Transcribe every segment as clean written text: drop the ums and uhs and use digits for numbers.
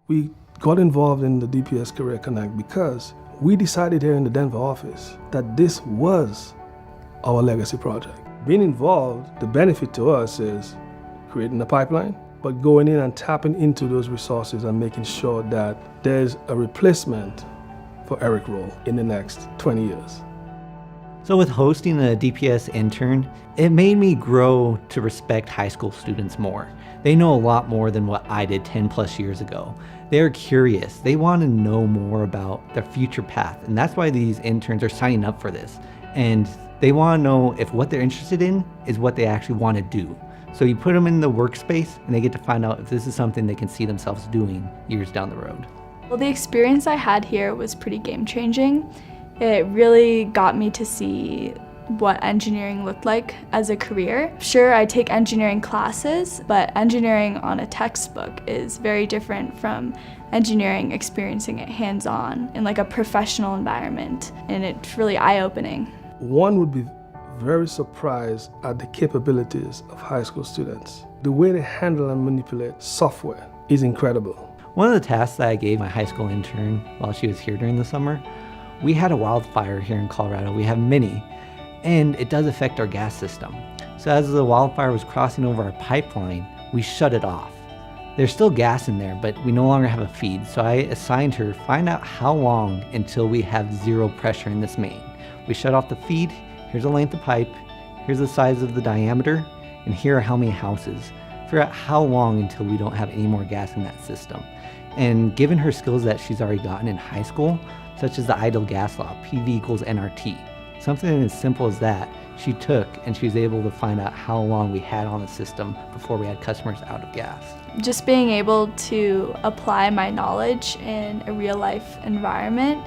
We got involved in the DPS CareerConnect because we decided here in the Denver office that this was our legacy project. Being involved, the benefit to us is creating a pipeline, but going in and tapping into those resources and making sure that there's a replacement for Eric Rolle in the next 20 years. So with hosting a DPS intern, it made me grow to respect high school students more. They know a lot more than what I did 10 plus years ago. They're curious. They want to know more about their future path. And that's why these interns are signing up for this. And they want to know if what they're interested in is what they actually want to do. So you put them in the workspace and they get to find out if this is something they can see themselves doing years down the road. Well, the experience I had here was pretty game-changing. It really got me to see what engineering looked like as a career. Sure, I take engineering classes, but engineering on a textbook is very different from engineering experiencing it hands-on in like a professional environment, and it's really eye-opening. One would be very surprised at the capabilities of high school students. The way they handle and manipulate software is incredible. One of the tasks that I gave my high school intern while she was here during the summer, we had a wildfire here in Colorado. We have many, and it does affect our gas system. So as the wildfire was crossing over our pipeline, we shut it off. There's still gas in there, but we no longer have a feed. So I assigned her, find out how long until we have zero pressure in this main. We shut off the feed. Here's the length of pipe, here's the size of the diameter, and here are how many houses. Figure out how long until we don't have any more gas in that system. And given her skills that she's already gotten in high school, such as the idle gas law, PV equals nRT, something as simple as that, she took and she was able to find out how long we had on the system before we had customers out of gas. Just being able to apply my knowledge in a real-life environment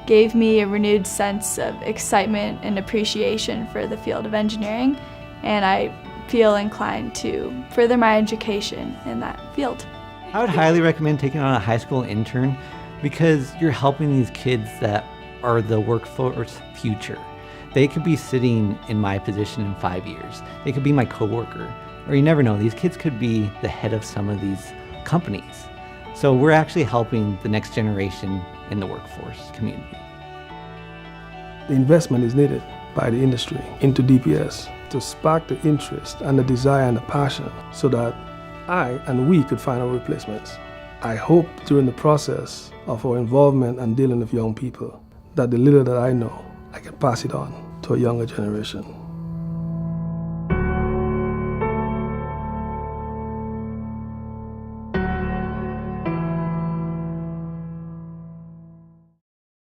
gave me a renewed sense of excitement and appreciation for the field of engineering, and I feel inclined to further my education in that field. I would highly recommend taking on a high school intern because you're helping these kids that are the workforce future. They could be sitting in my position in 5 years. They could be my coworker, or you never know, these kids could be the head of some of these companies. So we're actually helping the next generation in the workforce community. The investment is needed by the industry into DPS to spark the interest and the desire and the passion so that I and we could find our replacements. I hope during the process of our involvement and dealing with young people that the little that I know, I can pass it on to a younger generation.